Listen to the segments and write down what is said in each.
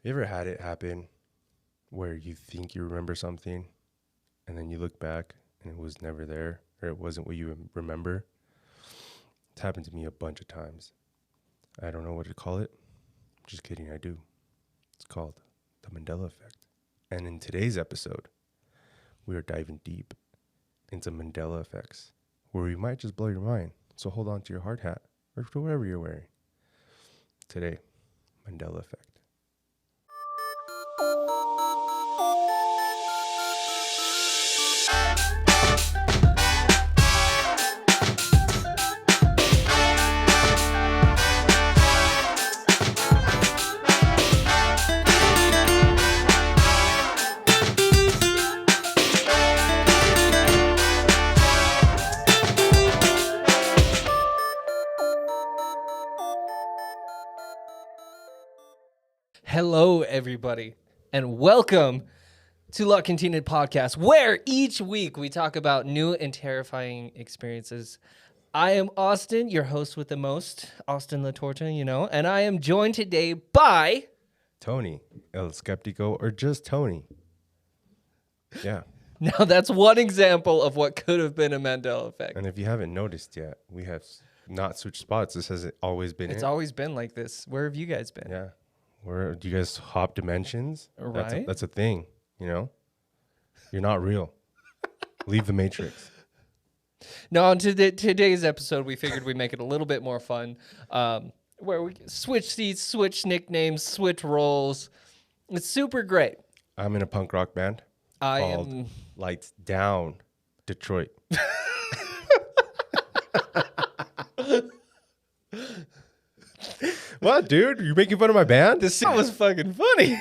You ever had it happen where you think you remember something and then you look back and it was never there or it wasn't what you remember? It's happened to me a bunch of times. I don't know what to call it. Just kidding, I do. It's called the Mandela effect. And in today's episode, we are diving deep into Mandela effects, where we might just blow your mind. So hold on to your hard hat or to whatever you're wearing. Today, Mandela effect. Hello, everybody, and welcome to Cantina Podcast, where each week we talk about new and terrifying experiences. I am Austin, your host with the most, Austin La Torta, and I am joined today by... Tony El Skeptico, or just Tony. Yeah. Now, that's one example of what could have been a Mandela effect. And if you haven't noticed yet, we have not switched spots. This has always been It's always been like this. Where have you guys been? Yeah. Where do you guys hop dimensions? Right. That's a thing, You're not real. Leave the Matrix. No, on today's episode, we figured we'd make it a little bit more fun, where we switch seats, switch nicknames, switch roles. It's super great. I'm in a punk rock band called Lights Down Detroit. What, dude? You're making fun of my band? That was fucking funny.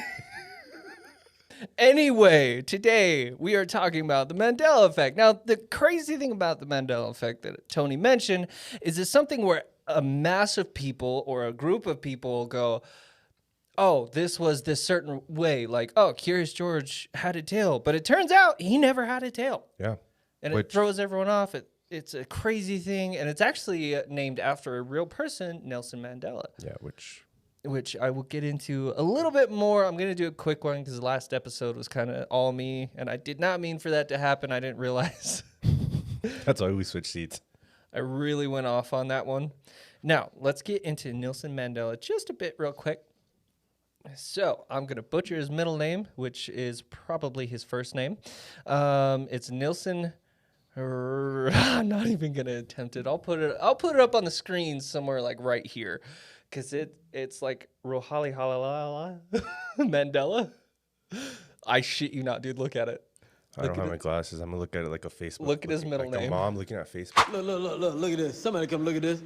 Anyway, today we are talking about the Mandela effect. Now, the crazy thing about the Mandela effect that Tony mentioned is it's something where a mass of people or a group of people go, oh, this was this certain way. Like, oh, Curious George had a tail. But it turns out he never had a tail. Yeah. And it throws everyone off. It's a crazy thing. And it's actually named after a real person, Nelson Mandela. Yeah, which I will get into a little bit more. I'm going to do a quick one because the last episode was kind of all me, and I did not mean for that to happen. I didn't realize. That's why we switched seats. I really went off on that one. Now, let's get into Nelson Mandela just a bit real quick. So, I'm going to butcher his middle name, which is probably his first name. It's Nelson... I'm not even going to attempt it. I'll put it up on the screen somewhere like right here. Because it's like Rohali Halalala Mandela. I shit you not, dude. Look at it. I don't have my glasses. I'm going to look at it like a Facebook. Look at his middle name. Like a mom looking at Facebook. Look at this. Somebody come look at this.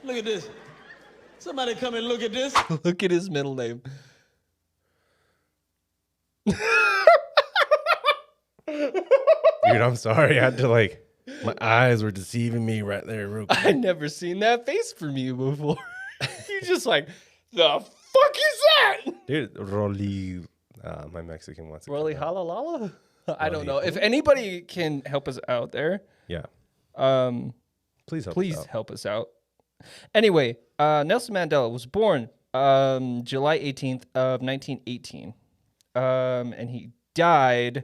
Look at this. Somebody come and look at this. Look at his middle name. Dude, I'm sorry. I had to my eyes were deceiving me right there. Real quick. I never seen that face from you before. You're just like, the fuck is that? Dude, Rolly, my Mexican wants to Rolly Halalala? I don't know. If anybody can help us out there. Yeah. Please help us out. Anyway, Nelson Mandela was born July 18th of 1918. And he died...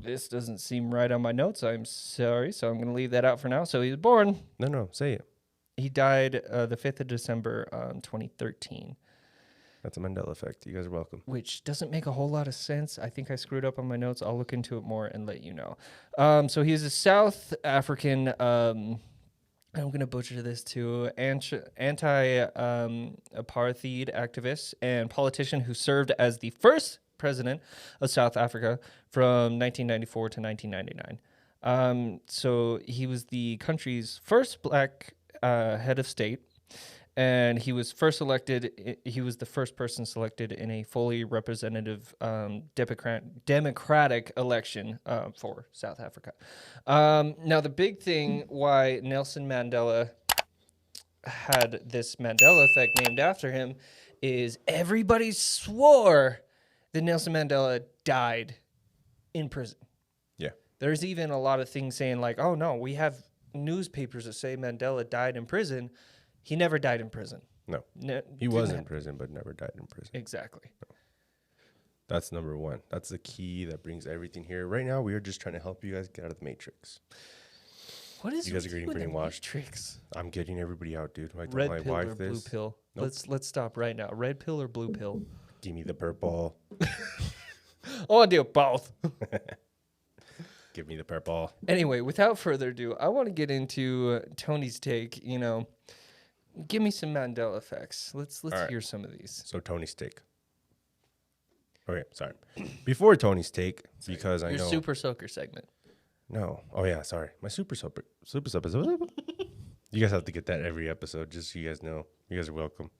this doesn't seem right on my notes. I'm sorry, so I'm going to leave that out for now. So he was born. No, say it. He died the 5th of December 2013. That's a Mandela effect. You guys are welcome. Which doesn't make a whole lot of sense. I think I screwed up on my notes. I'll look into it more and let you know. So he's a South African, I'm going to butcher this too, anti-apartheid activist and politician who served as the first president of South Africa from 1994 to 1999. So he was the country's first black head of state, and he was first elected. He was the first person selected in a fully representative democratic election for South Africa. Now, the big thing why Nelson Mandela had this Mandela effect named after him is everybody swore that Nelson Mandela died in prison. Yeah. There's even a lot of things saying like, oh no, we have newspapers that say Mandela died in prison. He never died in prison. No. He didn't was in happen. prison, but never died in prison. Exactly. That's number one. That's the key that brings everything here. Right now, we are just trying to help you guys get out of the matrix. What is You guys are with getting and the brainwashed. Matrix? I'm getting everybody out, dude. I told Red my pill wife or blue this. pill? Nope. Let's stop right now. Red pill or blue pill? Give me the purple. I want to do both. Give me the purple. Anyway, without further ado, I want to get into Tony's take. You know, give me some Mandela effects. Let's right. hear some of these. So Tony's take. Okay, sorry. Before Tony's take, because I Your know Super Soaker segment. No. Oh yeah, sorry. My super episode. You guys have to get that every episode, just so you guys know. You guys are welcome.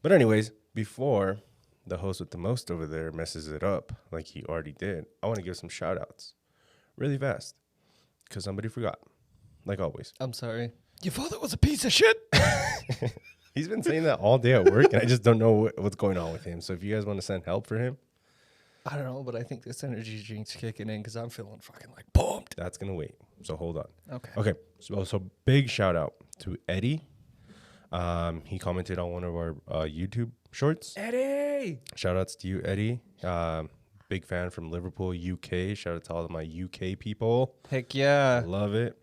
But anyways, before the host with the most over there messes it up like he already did, I want to give some shout outs really fast because somebody forgot, like always. I'm sorry. Your father was a piece of shit. He's been saying that all day at work, and I just don't know what's going on with him. So if you guys want to send help for him, I don't know, but I think this energy drink's kicking in because I'm feeling fucking like pumped. that's going to wait. So hold on. Okay. Okay. So big shout out to Eddie. He commented on one of our YouTube shorts. Eddie! Shout outs to you, Eddie. Big fan from Liverpool, UK. Shout out to all of my UK people. Heck yeah. Love it.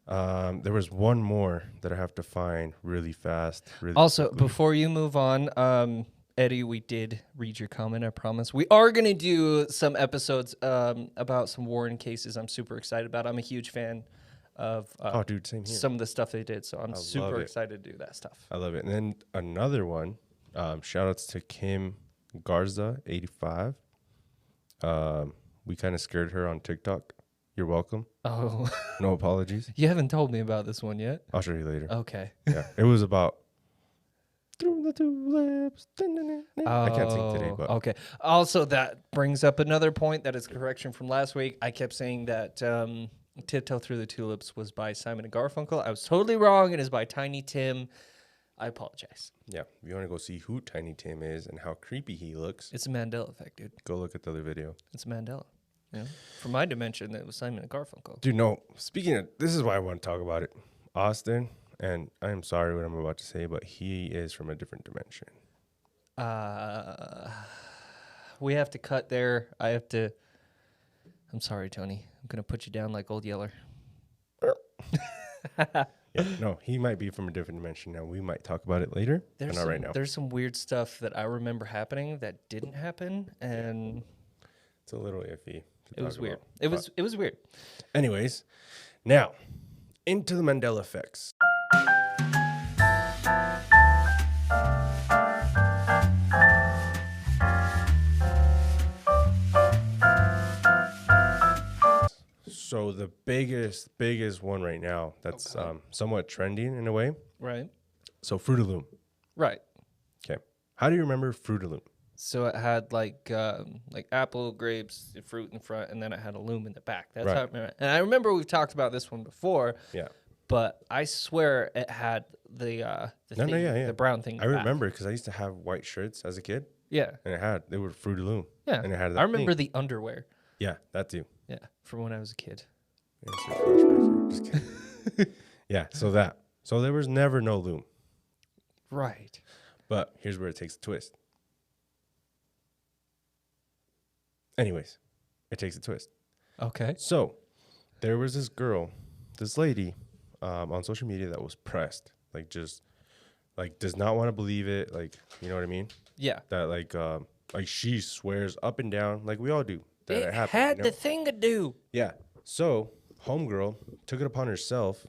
There was one more that I have to find really fast. Also, quickly. before you move on, Eddie, we did read your comment, I promise. We are going to do some episodes about some Warren cases I'm super excited about. I'm a huge fan of Oh, dude, same here. some of the stuff they did, so I'm love super it. excited to do that stuff. I love it. And then another one, shout outs to Kim Garza, 85. We kind of scared her on TikTok. You're welcome. Oh, No apologies. you haven't told me about this one yet? I'll show you later. Okay. Yeah, it was about through the tulips. I can't sing today, but okay. Also, that brings up another point that is a correction from last week. I kept saying that Tiptoe Through the Tulips was by Simon and Garfunkel. I was totally wrong. It is by Tiny Tim. I apologize. yeah, if you want to go see who Tiny Tim is and how creepy he looks, It's a Mandela effect, dude. go look at the other video. It's Mandela. Yeah. For my dimension, it was Simon and Garfunkel. Dude, no, speaking of, this is why I want to talk about it. Austin, and I'm sorry what I'm about to say, but he is from a different dimension. We have to cut there. I'm sorry, Tony. I'm going to put you down like Old Yeller. Yeah, no, he might be from a different dimension now. We might talk about it later, but not right now. There's some weird stuff that I remember happening that didn't happen, and It's a little iffy. it was talk weird. about, It was weird. anyways, now into the Mandela effects. So the biggest one right now that's somewhat trending in a way. Right. So Fruit of the Loom. Right. Okay. How do you remember Fruit of the Loom? So it had like apple, grapes, fruit in the front, and then it had a loom in the back. That's Right. how I remember. And I remember we've talked about this one before. Yeah. But I swear it had the brown thing. In I the back. remember because I used to have white shirts as a kid, Yeah. and they were Fruit of the Loom. Yeah. And it had that I remember thing. the underwear. Yeah, that too. Yeah. From when I was a kid. Insert flashback here. Just kidding. Yeah, so there was never no loom. Right. But here's where it takes a twist. Anyways, it takes a twist. Okay. So there was this lady on social media that was pressed, does not want to believe it, you know what I mean? Yeah. That she swears up and down, like we all do, that it happened. had you know? the thing to do. Yeah. So homegirl took it upon herself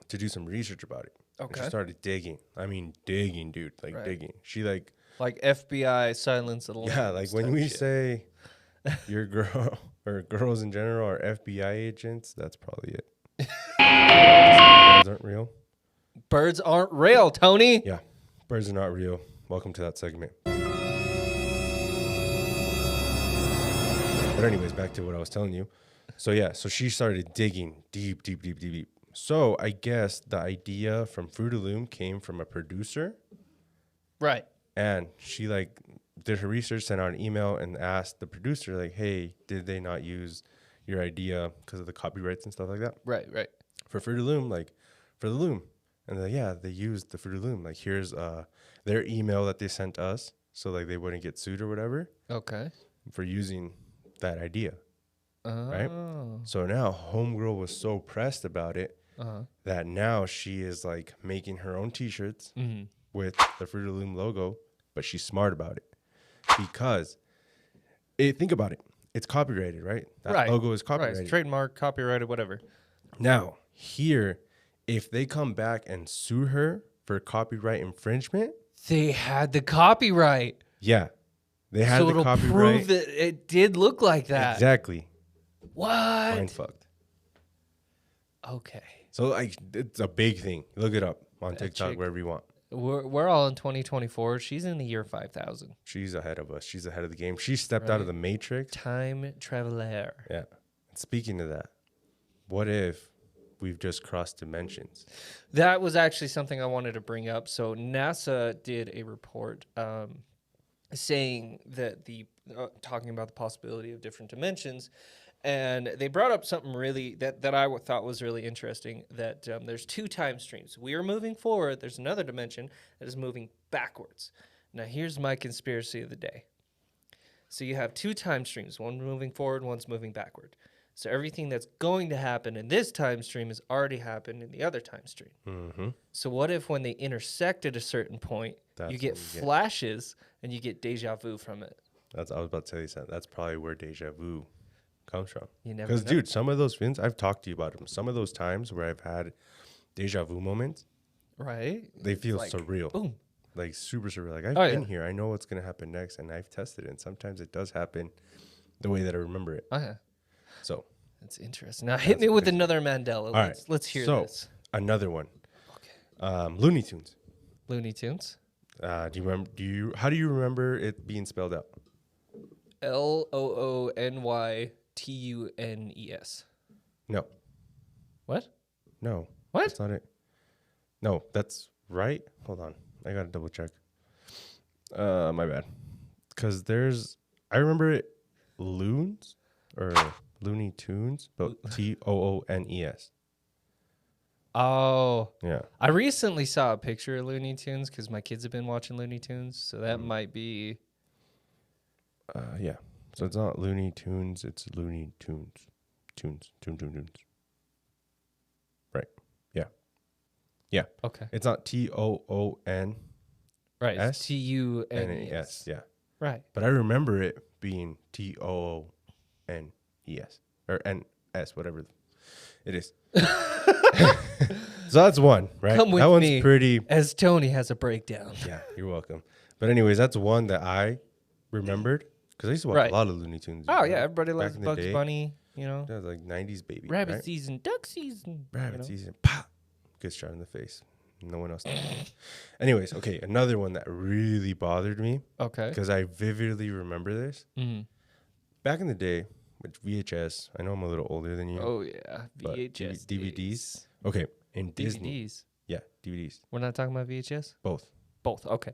to do some research about it. And Okay. she started digging. I mean, digging, dude. Right. Digging. She like FBI Silence of the yeah, Lambs when type we shit. say your girl or girls in general are FBI agents, that's probably it. Birds aren't real. Birds aren't real, Tony. Yeah. Birds are not real. Welcome to that segment. But anyways, back to what I was telling you. So yeah, so she started digging deep. So I guess the idea from Fruit of the Loom came from a producer, Right. and she did her research, sent out an email, and asked the producer hey, did they not use your idea because of the copyrights and stuff like that Right. for Fruit of the Loom, for the Loom? And then, they used the Fruit of the Loom. Like, here's their email that they sent us, so like they wouldn't get sued or whatever. Okay. For using that idea. Right? Oh. So now homegirl was so pressed about it Uh-huh. that now she is like making her own t-shirts with the Fruit of the Loom logo, but she's smart about it because think about it. It's copyrighted, right? That logo is copyrighted. Right. It's trademark, copyrighted, whatever. Now, here, if they come back and sue her for copyright infringement. They had the copyright. Yeah. They had so the it'll copyright. prove that it did look like that. Exactly. What? Mind fucked. Okay. So like it's a big thing. Look it up on That TikTok, chick- wherever you want. We're all in 2024. She's in the year 5000. She's ahead of us. She's ahead of the game. She stepped out of the matrix. Time traveler. Yeah. And speaking of that, what if we've just crossed dimensions? That was actually something I wanted to bring up. So NASA did a report saying that talking about the possibility of different dimensions. And they brought up something really that I thought was really interesting, that there's two time streams. We are moving forward. There's another dimension that is moving backwards. Now, here's my conspiracy of the day. So you have two time streams, one moving forward, one's moving backward. So everything that's going to happen in this time stream has already happened in the other time stream. Mm-hmm. So what if when they intersect at a certain point, you get flashes and you get deja vu from it? I was about to tell you something. That's probably where deja vu comes from. You never Because, know. dude, some of those things, I've talked to you about them. Some of those times where I've had deja vu moments, Right? they feel like, surreal. Boom. Like super surreal. Like I've Oh, been yeah. here. I know what's going to happen next, and I've tested it. And sometimes it does happen the way that I remember it. Oh, yeah. So That's interesting. Now hit me with another Mandela. right. Let's hear So, this. another one. Okay. Looney Tunes. Looney Tunes. Do you remember? How do you remember it being spelled out? LOONYTUNES. No. What? No. What? That's not it. No, that's right. Hold on. I got to double check. My bad. Because I remember it Loons or Looney Tunes, but TOONES. Oh. Yeah. I recently saw a picture of Looney Tunes because my kids have been watching Looney Tunes. So that might be. Yeah. So it's not Looney Tunes, it's Looney Tunes. Tunes. Right. Yeah. Yeah. Okay. It's not TOON. Right. S? It's TUNES. NES. Yeah. Right. But I remember it being TOONES or NS, whatever it is. So that's one, right? Come with that one's me pretty. as Tony has a breakdown. Yeah, you're welcome. But anyways, that's one that I remembered because I used to watch a lot of Looney Tunes. Oh, yeah. Everybody loves Back in the Bugs day. Bunny, you know. That was like 90s baby. Rabbit right? season, duck season. Rabbit season. Pop. Good shot in the face. No one else. Anyways, okay. Another one that really bothered me Okay. because I vividly remember this. Mm-hmm. Back in the day, with VHS, I know I'm a little older than you. Oh, yeah. but VHS. DVDs. days. Okay. In Disney. DVDs. Yeah, DVDs. We're not talking about VHS? Both. Both. Okay.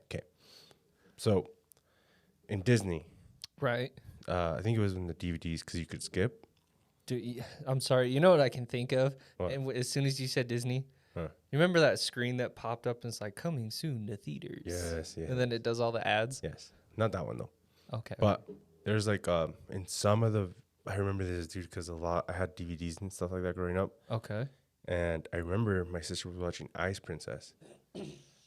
So in Disney, Right. I think it was in the DVDs because you could skip. Dude, I'm sorry. You know what I can think of? What? And as soon as you said Disney, Huh. you remember that screen that popped up and it's like coming soon to theaters? Yes, yeah. And then it does all the ads? Yes. Not that one though. Okay. But there's like in some of the I remember this dude because I had DVDs and stuff like that growing up. Okay. And I remember my sister was watching Ice Princess.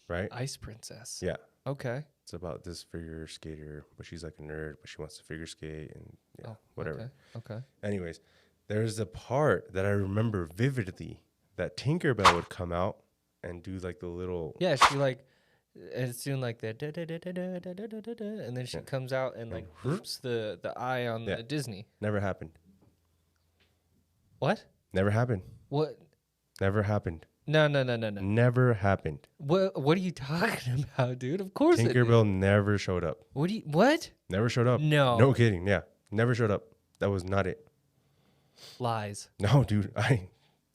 Right? Ice Princess. Yeah. Okay. It's about this figure skater, but she's like a nerd, but she wants to figure skate and whatever. Okay. Anyways, there's a part that I remember vividly that Tinkerbell would come out and do like the little Yeah, she like it's doing like the da, da, da, da, da, da, da, da, da, da, and then she comes out and like whoops the eye on the Disney. Never happened. What? Never happened. What? Never happened. No. Never happened. What are you talking about, dude? Of course it did. Tinkerbell never showed up. What? Never showed up. No. No kidding. Yeah. Never showed up. That was not it. Lies. No, dude.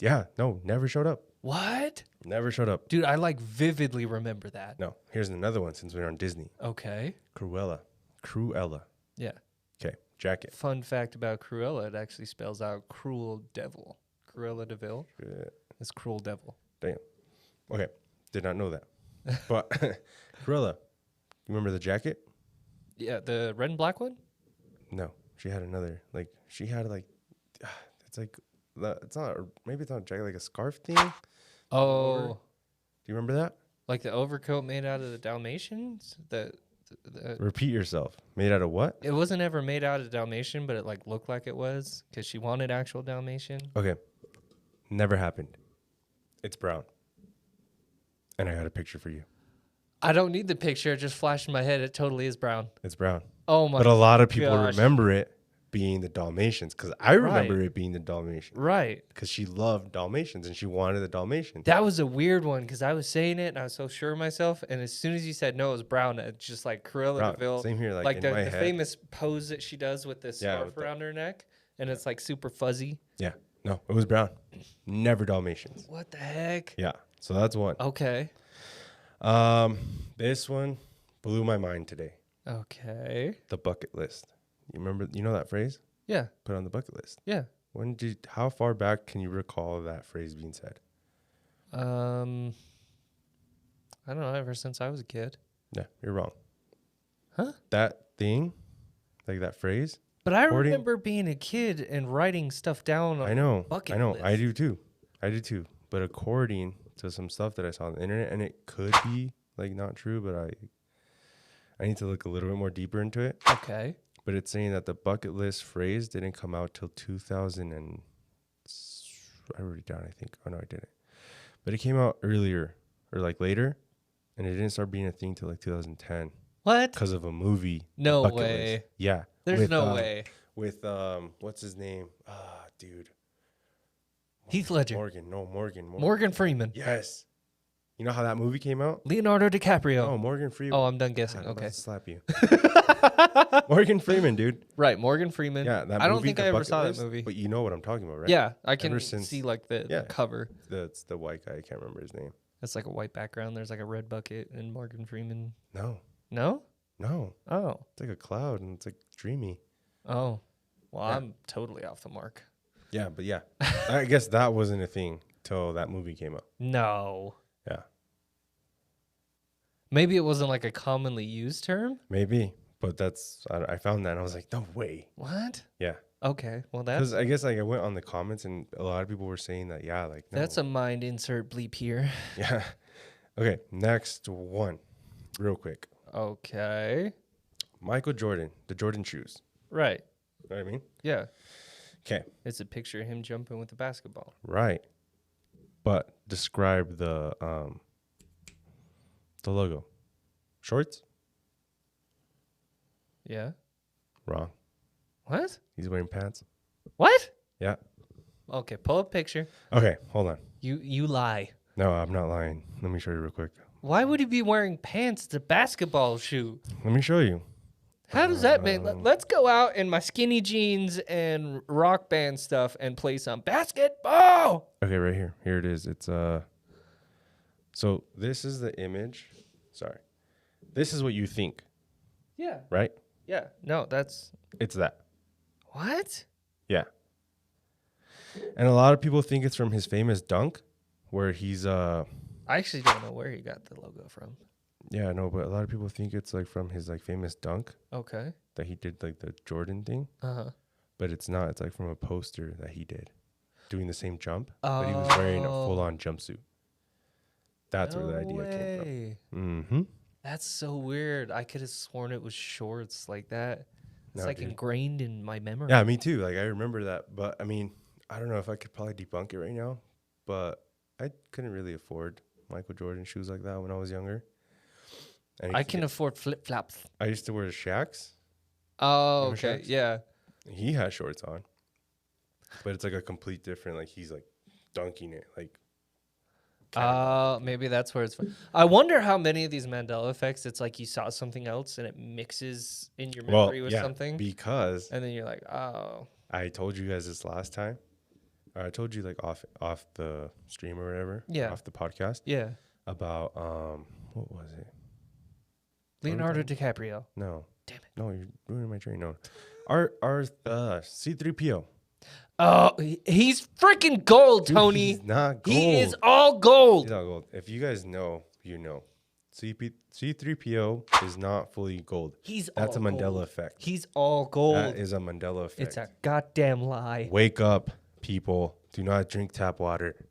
Never showed up. What? Never showed up. Dude, I like vividly remember that. No. Here's another one since we're on Disney. Okay. Cruella. Yeah. Okay. Jacket. Fun fact about Cruella, it actually spells out cruel devil. Cruella de Vil is cruel devil. Damn. Okay. Did not know that. But Cruella, you remember the jacket? Yeah, the red and black one? No, she had another. Like she had like, it's like it's not. Maybe it's not a jacket, like a scarf thing. Oh, Do you remember that? like the overcoat made out of the Dalmatians? Repeat yourself. Made out of what? It wasn't ever made out of Dalmatian, but it like looked like it was because she wanted actual Dalmatian. Okay, never happened. It's brown, and I got a picture for you. I don't need the picture. It just flashed in my head. It totally is brown. It's brown. Oh my! But a lot of people gosh. remember it being the Dalmatians, because I remember it being the Dalmatians. Right. Because she loved Dalmatians and she wanted the Dalmatians. That was a weird one because I was saying it and I was so sure of myself. And as soon as you said no, it was brown. It's just like Cruella DeVille. Same here, like in the, my the head. famous pose that she does with the scarf with around her neck. And it's like super fuzzy. Yeah. No, it was brown. Never Dalmatians. What the heck? Yeah. So that's one. Okay. This one blew my mind today. Okay. The bucket list. You know that phrase? Yeah. Put on the bucket list. Yeah. How far back can you recall that phrase being said? I don't know. Ever since I was a kid. Yeah, you're wrong. Huh? That thing, like that phrase. But I remember being a kid and writing stuff down on bucket list. I do too. But according to some stuff that I saw on the internet, and it could be like not true, but I need to look a little bit more deeper into it. Okay. But it's saying that the bucket list phrase didn't come out till 2000 and I wrote it down, I think. Oh no, I didn't. But it came out earlier or like later, and it didn't start being a thing till like 2010. What? Because of a movie. No Bucket way. List. Yeah. There's no way. With what's his name? Dude. Heath Ledger. Morgan Freeman. Yes. You know how that movie came out? Leonardo DiCaprio. Oh, Morgan Freeman. Oh, I'm done guessing. God, I'm about Okay. to slap you. Morgan Freeman, dude. Right, Morgan Freeman. Yeah, that I don't movie, think The I ever Bucket saw List, that movie. But you know what I'm talking about, right? Yeah, I can Ever since- see like the cover. It's the white guy. I can't remember his name. It's like a white background. There's like a red bucket and Morgan Freeman. No. No? Oh. It's like a cloud and it's like dreamy. Oh. Well, Yeah. I'm totally off the mark. Yeah, but yeah. I guess that wasn't a thing till that movie came out. No. Yeah. Maybe it wasn't like a commonly used term. Maybe. But I found that and I was like, no way. What? Yeah. Okay. Well, Because I guess like I went on the comments and a lot of people were saying that, yeah, like, no. that's a mind insert bleep here. Yeah. Okay. Next one. Real quick. Okay. Michael Jordan, the Jordan shoes. Right. You know what I mean? Yeah. Okay. It's a picture of him jumping with the basketball. Right. But describe the logo. Shorts? Yeah. Wrong. What? He's wearing pants. What? Yeah. Okay, pull up a picture. Okay, hold on. You lie. No, I'm not lying. Let me show you real quick. Why would he be wearing pants? It's a basketball shoe. Let me show you. How does that make? Let's go out in my skinny jeans and rock band stuff and play some basketball. Okay, right here. Here it is. It's so this is the image. Sorry. This is what you think, Yeah. right? Yeah. No, that's It's that. what? Yeah. And a lot of people think it's from his famous dunk where he's I actually don't know where he got the logo from. yeah, no, but a lot of people think it's like from his like famous dunk Okay. that he did, like the Jordan thing, Uh-huh. but it's not. It's like from a poster that he did doing the same jump, but he was wearing a full-on jumpsuit. That's where the idea came from. Mm-hmm. That's so weird. I could have sworn it was shorts like that. It's No, like dude. ingrained in my memory. Yeah, me too. Like I remember that, but I mean, I don't know if I could probably debunk it right now, but I couldn't really afford Michael Jordan shoes like that when I was younger. I can afford flip flops. I used to wear the Shaqs. Oh, Remember okay. Shaqs? Yeah. He had shorts on, but it's like a complete different. Like he's like dunking it. Like Maybe that's where it's from. I wonder how many of these Mandela effects, it's like you saw something else and it mixes in your memory with something. Because And then you're like, oh. I told you guys this last time. Or I told you like off the stream or whatever. Yeah. Off the podcast. Yeah. About what was it? Leonardo DiCaprio. No. Damn it. No, you're ruining my train. No. Our C3PO. Oh, he's freaking gold, Dude, Tony. he's not gold. He is all gold. He's not gold. If you guys know, you know. C3PO is not fully gold. That's a Mandela gold. effect. He's all gold. That is a Mandela effect. It's a goddamn lie. Wake up, people. Do not drink tap water.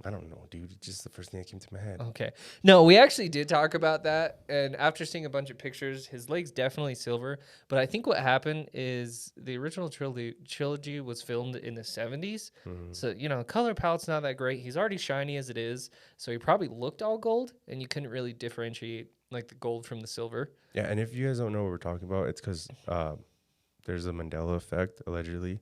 I don't know, dude. It's just the first thing that came to my head. Okay. No, we actually did talk about that. And after seeing a bunch of pictures, his leg's definitely silver. But I think what happened is the original trilogy was filmed in the 70s. Mm-hmm. So, you know, color palette's not that great. He's already shiny as it is. So he probably looked all gold. And you couldn't really differentiate like the gold from the silver. Yeah, and if you guys don't know what we're talking about, it's because there's a Mandela effect, allegedly,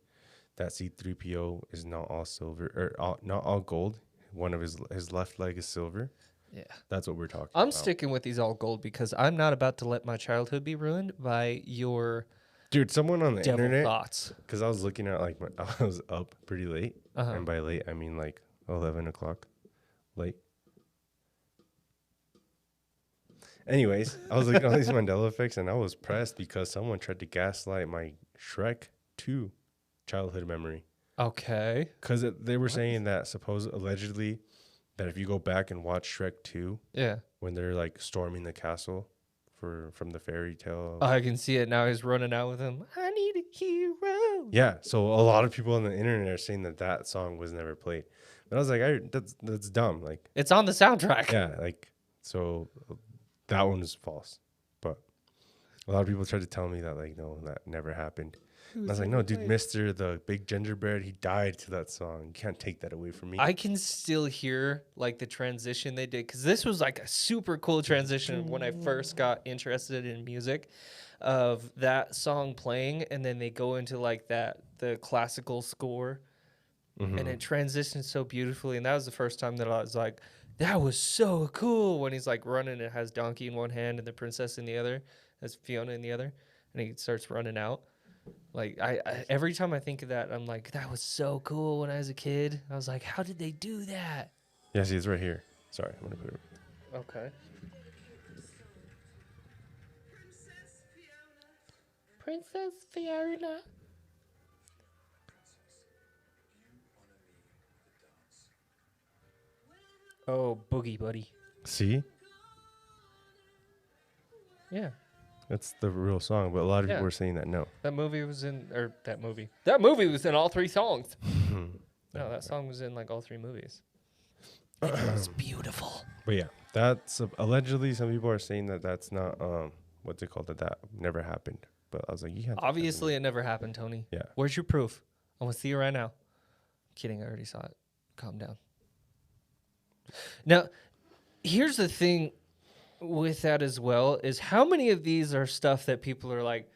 that C3PO is not all silver, or not all gold. One of his left leg is silver. Yeah. That's what we're talking I'm about. sticking with these all gold because I'm not about to let my childhood be ruined by your Dude, someone on the devil internet, thoughts. because I was looking at, like, I was up pretty late. Uh-huh. And by late, I mean, like, 11 o'clock late. Anyways, I was looking at all these Mandela effects, and I was pressed because someone tried to gaslight my Shrek 2 childhood memory. Okay. Because they were saying that allegedly, that if you go back and watch Shrek 2, Yeah. when they're like storming the castle from the fairy tale. Oh, I can see it now. He's running out with him. I need a hero. Yeah. So a lot of people on the internet are saying that song was never played. But I was like, that's dumb. Like, It's on the soundtrack. yeah, like, so that one is false. But a lot of people tried to tell me that, like, no, that never happened. I was like, no, dude, Mr. the Big Gingerbread, he died to that song. You can't take that away from me. I can still hear like the transition they did because this was like a super cool transition when I first got interested in music of that song playing, and then they go into like the classical score, and it transitions so beautifully. And that was the first time that I was like, that was so cool when he's like running and has Donkey in one hand and the princess in the other, has Fiona in the other, and he starts running out. Like I every time I think of that, I'm like, that was so cool when I was a kid. I was like, how did they do that? Yeah, see, it's right here. Sorry, I'm gonna put it. Okay. Princess Fiona. Oh, Boogie Buddy. See, Yeah. that's the real song, but a lot of Yeah. people were saying that no. That movie was in, or that movie. That movie was in all three songs. No, that song was in like all three movies. It was beautiful. But yeah, that's allegedly some people are saying that that's not what's it called, that never happened. But I was like, yeah, Obviously, it never happened, Tony. Yeah. Where's your proof? I want to see it right now. Kidding, I already saw it. Calm down. Now, here's the thing with that as well, is how many of these are stuff that people are like,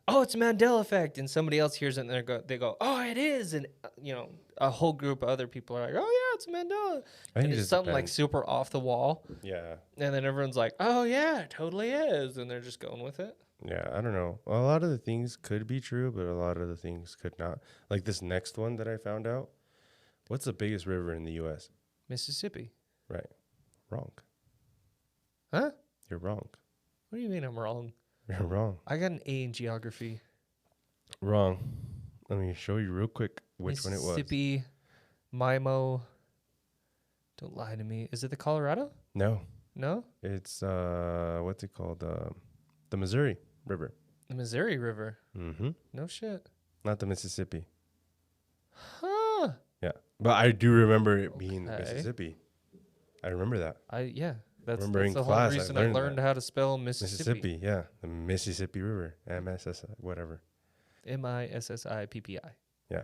oh, it's Mandela effect, and somebody else hears it and they go, oh, it is, and you know, a whole group of other people are like, oh yeah, it's Mandela, I think and it it's just something like depends. super off the wall, Yeah, and then everyone's like, oh yeah, it totally is, and they're just going with it. yeah, I don't know. A lot of the things could be true, but a lot of the things could not. Like this next one that I found out. What's the biggest river in the U.S.? Mississippi. Right. Wrong. Huh? You're wrong. What do you mean I'm wrong? You're wrong. I got an A in geography. Wrong. Let me show you real quick which one it was. Mississippi, Mimo. Don't lie to me. Is it the Colorado? No, No? it's what's it called? The Missouri River. The Missouri River. Mm-hmm. No shit. Not the Mississippi. Huh. Yeah, but I do remember it being the Okay. Mississippi. I remember that. That's Remember in the whole class I reason I learned learned that. how to spell Mississippi. Mississippi, yeah, the Mississippi River, MSS, whatever. Missippi. Yeah.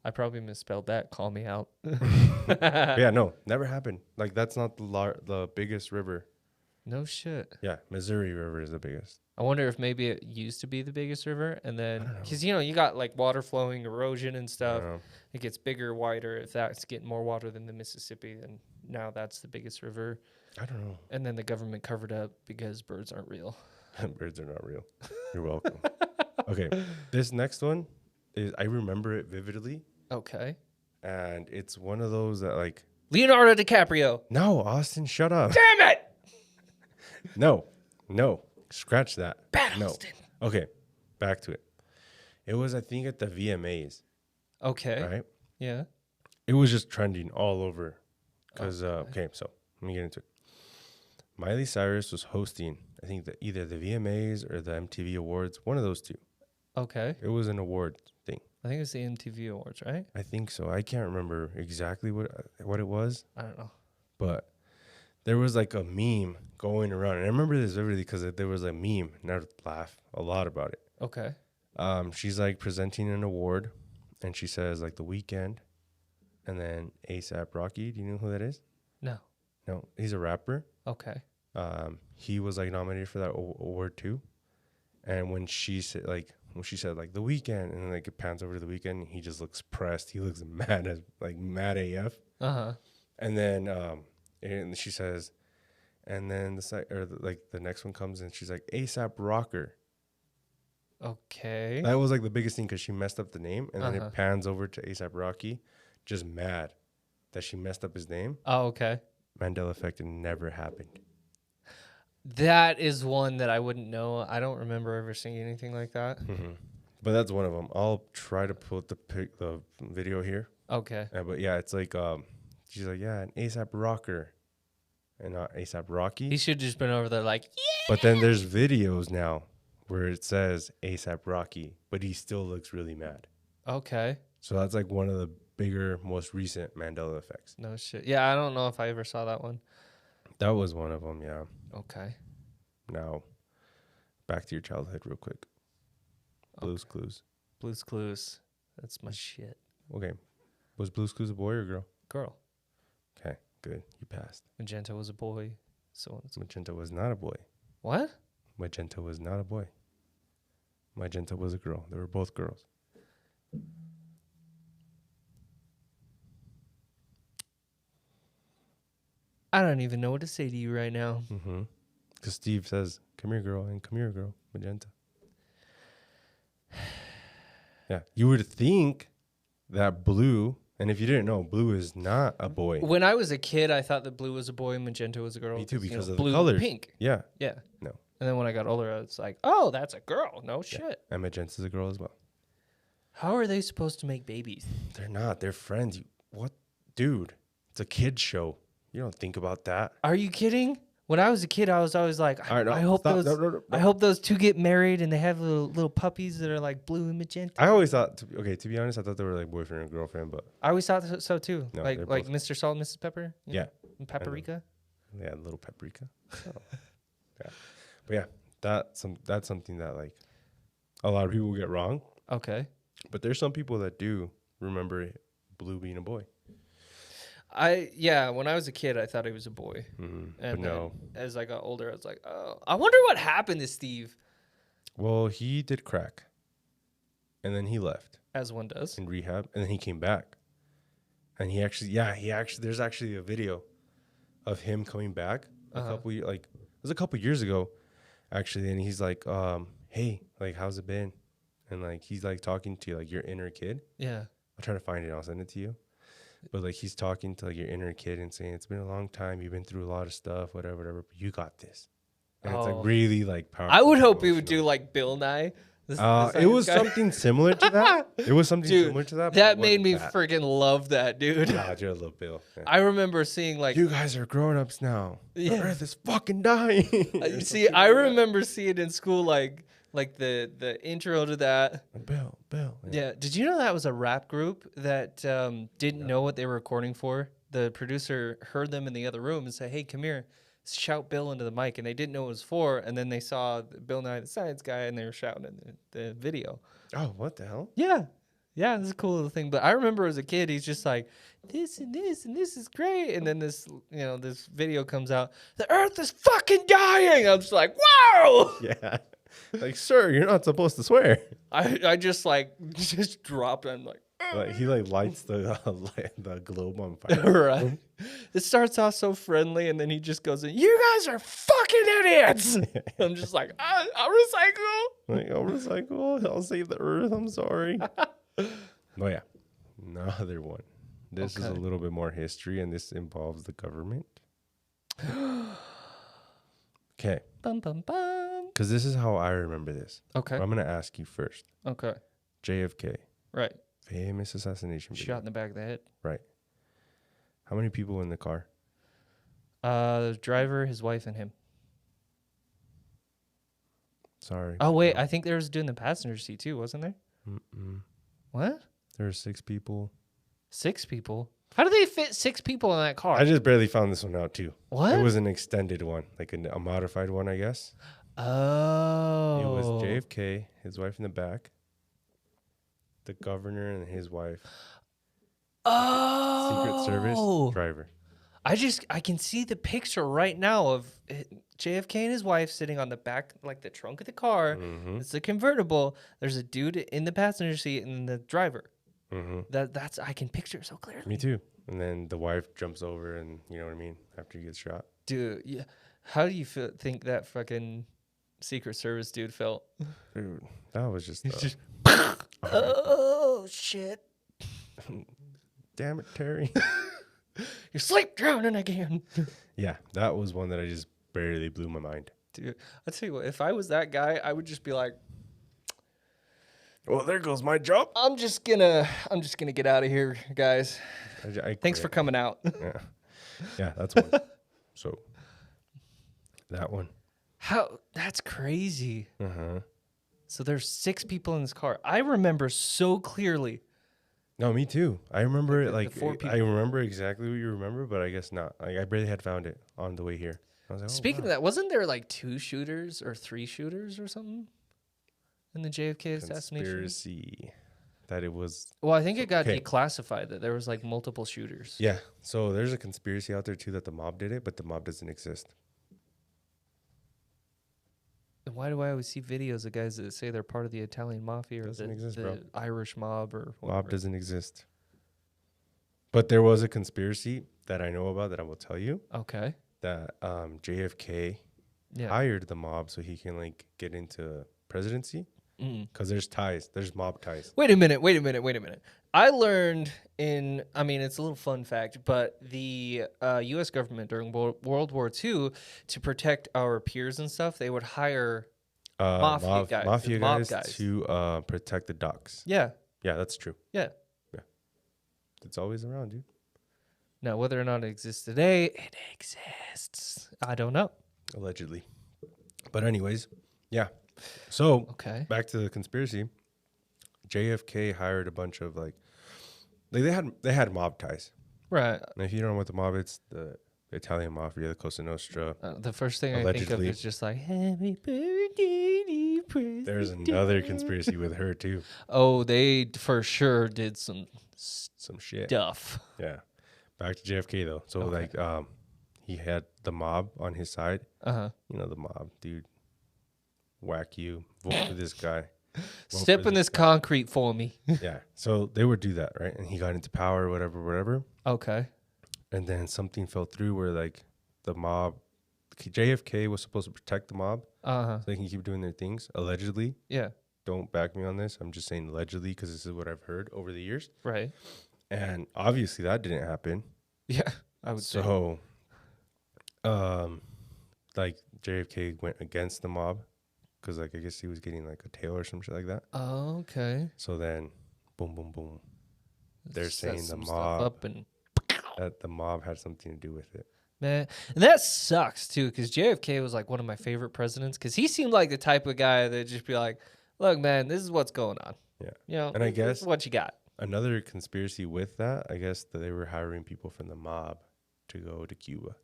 I probably misspelled that. Call me out. But yeah, no, never happened. Like that's not the biggest river. No shit. Yeah, Missouri River is the biggest. I wonder if maybe it used to be the biggest river, and then because you know you got like water flowing, erosion and stuff. It gets bigger, wider. If that's getting more water than the Mississippi, then now that's the biggest river. I don't know. And then the government covered up because birds aren't real. Birds are not real. You're welcome. Okay, this next one is I remember it vividly, Okay. and it's one of those that like Leonardo DiCaprio. no, Austin, shut up. Damn it! No, scratch that. Bad No. Austin. Okay, back to it. It was I think at the VMAs. Okay. right? Yeah. It was just trending all over. Because, okay, so let me get into it. Miley Cyrus was hosting, I think, either the VMAs or the MTV Awards, one of those two. Okay. It was an award thing. I think it was the MTV Awards, right? I think so. I can't remember exactly what it was, I don't know. but there was like a meme going around. And I remember this vividly because there was a meme, and I would laugh a lot about it. Okay. She's like presenting an award, and she says like The Weeknd, and then A$AP Rocky. Do you know who that is? No. No, he's a rapper. Okay. He was like nominated for that award too. And when she said like The Weeknd, and then like it pans over to The Weeknd, he just looks pressed. He looks mad AF. Uh-huh. And then and she says, and then the next one comes and she's like A$AP Rocker. Okay. That was like the biggest thing because she messed up the name, and then it pans over to A$AP Rocky, just mad that she messed up his name. Oh, okay. Mandela effect never happened. That is one that I wouldn't know. I don't remember ever seeing anything like that. Mm-hmm. But that's one of them. I'll try to put the video here. Okay. But yeah, it's like she's like, yeah, an A$AP Rocker, and not A$AP Rocky. He should have just been over there like, yeah. But then there's videos now where it says A$AP Rocky, but he still looks really mad. Okay. So that's like one of the bigger, most recent Mandela effects. No shit. Yeah, I don't know if I ever saw that one. That was one of them, yeah. Okay. Now, back to your childhood real quick. Blue's Clues. Blue's Clues. That's my shit. Okay. Was Blue's Clues a boy or a girl? Girl. Okay, good. You passed. Magenta was a boy. So Magenta was not a boy. what? Magenta was not a boy. Magenta was a girl. They were both girls. I don't even know what to say to you right now. Mm-hmm. Because Steve says, come here, girl, and come here, girl, Magenta. Yeah, you would think that Blue, and if you didn't know, Blue is not a boy. When I was a kid, I thought that blue was a boy and magenta was a girl. Me too, because of blue, the colors. Pink. Yeah. Yeah. No. And then when I got older, I was like, oh, that's a girl. No shit. And Magenta's a girl as well. How are they supposed to make babies? They're not. They're friends. What? Dude, it's a kid's show. You don't think about that. Are you kidding? When I was a kid, I was always like, All right, no, I hope stop. those No. I hope those two get married and they have little puppies that are like blue and magenta. I always thought, to be honest, I thought they were like boyfriend and girlfriend, but I always thought so too. No, like they're like both- Mr. Salt and Mrs. Pepper? You yeah. know? And Paprika? Yeah, little paprika. Oh. Yeah. But yeah, that's something that like a lot of people get wrong. Okay. But there's some people that do remember Blue being a boy. When I was a kid, I thought he was a boy. Mm-hmm. But And no. then as I got older, I was like, oh, I wonder what happened to Steve. Well, he did crack. And then he left As one does. in rehab. And then he came back. And he actually, there's actually a video of him coming back it was a couple years ago, actually. And he's like, hey, like, how's it been? And like, he's like talking to like your inner kid. Yeah. I'll try to find it. I'll send it to you. But like, he's talking to like your inner kid and saying, it's been a long time. You've been through a lot of stuff, whatever. But you got this. And it's like really like powerful. I would hope he would do like Bill Nye. It was something similar to that. It was something similar to that. That made me freaking love that, dude. God, you're a little Bill. Yeah. I remember seeing like You guys are grown-ups now. Yeah. The earth is fucking dying. see, I remember seeing in school like the intro to that. Bill. Yeah. Did you know that was a rap group that didn't know what they were recording for? The producer heard them in the other room and said, "Hey, come here, shout Bill into the mic," and they didn't know what it was for. And then they saw Bill Nye the Science Guy, and they were shouting in the video. Oh, what the hell? Yeah, this is a cool little thing. But I remember as a kid, he's just like, this and this and this is great. And then this video comes out. The Earth is fucking dying. I'm just like, wow. Yeah. Like, sir, you're not supposed to swear. I just just dropped. I'm like. Like he like lights the globe on fire. Right. It starts off so friendly, and then he just goes, "You guys are fucking idiots." I'm just like, I'll recycle. Like, I'll recycle. I'll save the earth. I'm sorry. Oh yeah, another one. This is a little bit more history, and this involves the government. Okay. Bum bum bum. Because this is how I remember this. Okay. But I'm gonna ask you first. Okay. JFK. Right. Famous assassination video. Shot in the back of the head. Right. How many people in the car? The driver, his wife, and him. Sorry. Oh, wait. I think there was a dude in the passenger seat, too, wasn't there? Mm-mm. What? There were 6 people. 6 people? How do they fit 6 people in that car? I just barely found this one out, too. What? It was an extended one, like a modified one, I guess. Oh. It was JFK, his wife in the back, the governor and his wife. Oh. Secret Service driver. I can see the picture right now of JFK and his wife sitting on the back, like the trunk of the car. Mm-hmm. It's a convertible. There's a dude in the passenger seat and the driver. Mm-hmm. That's I can picture it so clearly. Me too. And then the wife jumps over and, you know what I mean, after he gets shot. Dude, yeah. How do you think that fucking Secret Service dude felt? Dude, that was just... Oh, shit. Damn it, Terry. You're sleep drowning again. Yeah, that was one that I just barely blew my mind. Dude, I'll tell you what, if I was that guy, I would just be like, well, there goes my job. I'm just gonna get out of here, guys. I Thanks for coming out. Yeah, that's one. So, that one. That's crazy. Uh-huh. So there's 6 people in this car. I remember so clearly. No, me too. I remember it like 4 people. I remember exactly what you remember, but I guess not. Like, I barely had found it on the way here. I was like, Speaking of that, wasn't there like 2 shooters or 3 shooters or something in the JFK assassination? Conspiracy. That it was. Well, I think it got Okay. declassified that there was like multiple shooters. Yeah. So there's a conspiracy out there too that the mob did it, but the mob doesn't exist. And why do I always see videos of guys that say they're part of the Italian mafia or Doesn't exist, the bro. Irish mob or whatever? Mob doesn't exist. But there was a conspiracy that I know about that I will tell you Okay. that JFK Yeah. hired the mob so he can like get into presidency because there's ties. There's mob ties. Wait a minute. I learned it's a little fun fact, but the U.S. government during World War II, to protect our peers and stuff, they would hire mafia guys to protect the docks. Yeah. Yeah, that's true. Yeah. It's always around, dude. Now, whether or not it exists today, it exists. I don't know. Allegedly. But anyways, yeah. So Okay. back to the conspiracy. JFK hired a bunch of like they had mob ties. Right. And if you don't know what the mob is, the Italian mafia, the Cosa Nostra. The first thing I think of Allegedly. is just like, happy birthday, dear President. There's another conspiracy with her too. Oh, they for sure did some Some shit. stuff. Yeah. Back to JFK though. So Okay. like he had the mob on his side. Uh-huh. You know the mob, dude. Whack you. Vote for this guy. Vote Step for in this concrete for me. Yeah. So they would do that, right? And he got into power, whatever. Okay. And then something fell through where like the mob, JFK was supposed to protect the mob Uh-huh. so they can keep doing their things. Allegedly. Yeah. Don't back me on this. I'm just saying allegedly because this is what I've heard over the years. Right. And obviously that didn't happen. Yeah. I would say. So, like JFK went against the mob because like I guess he was getting like a tail or some shit like that. Oh, okay. So then, boom, boom, boom. They're Set saying the some stuff mob up and that the mob had something to do with it. man, and that sucks too, because JFK was like one of my favorite presidents, because he seemed like the type of guy that just be like, "Look, man, this is what's going on. Yeah. You know, And I this guess is what you got." another conspiracy with that, I guess that they were hiring people from the mob to go to Cuba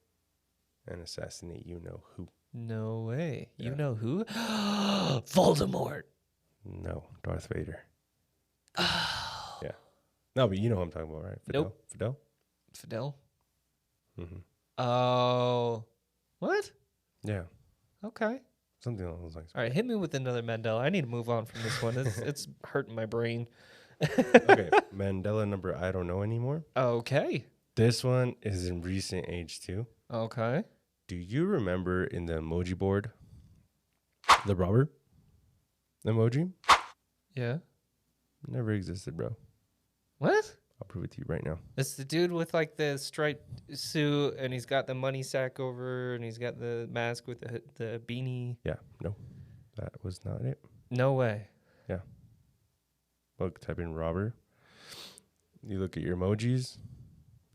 and assassinate you know who. No way. You Yeah. know who? Voldemort. No, Darth Vader. Yeah. No, but you know who I'm talking about, right? Nope. Fidel? Fidel. Mm-hmm. Oh, what? Yeah. Okay. Something along those lines. All right, hit me with another Mandela. I need to move on from this one. It's hurting my brain. Okay. Mandela number I don't know anymore. Okay. This one is in recent age too. Okay. Do you remember in the emoji board, the rubber emoji? Yeah. Never existed, bro. What? I'll prove it to you right now. It's the dude with like the striped suit, and he's got the money sack over, and he's got the mask with the beanie. Yeah, no, that was not it. No way. Look, type in robber. You look at your emojis.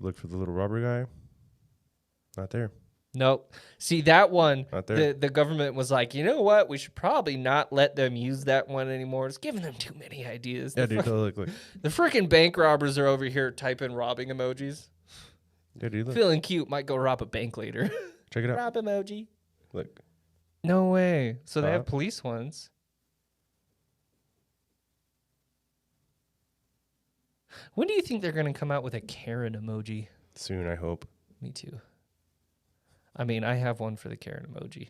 Look for the little rubber guy. Not there. Nope. See, that one, Not there. the government was like, you know what? We should probably not let them use that one anymore. It's giving them too many ideas. Yeah, dude. Look. The freaking bank robbers are over here typing robbing emojis. Yeah, dude. Look. Feeling cute. Might go rob a bank later. Check it out. Rob emoji. Look. No way. So they have police ones. When do you think they're going to come out with a Karen emoji? Soon, I hope. Me too. I mean, I have one for the Karen emoji.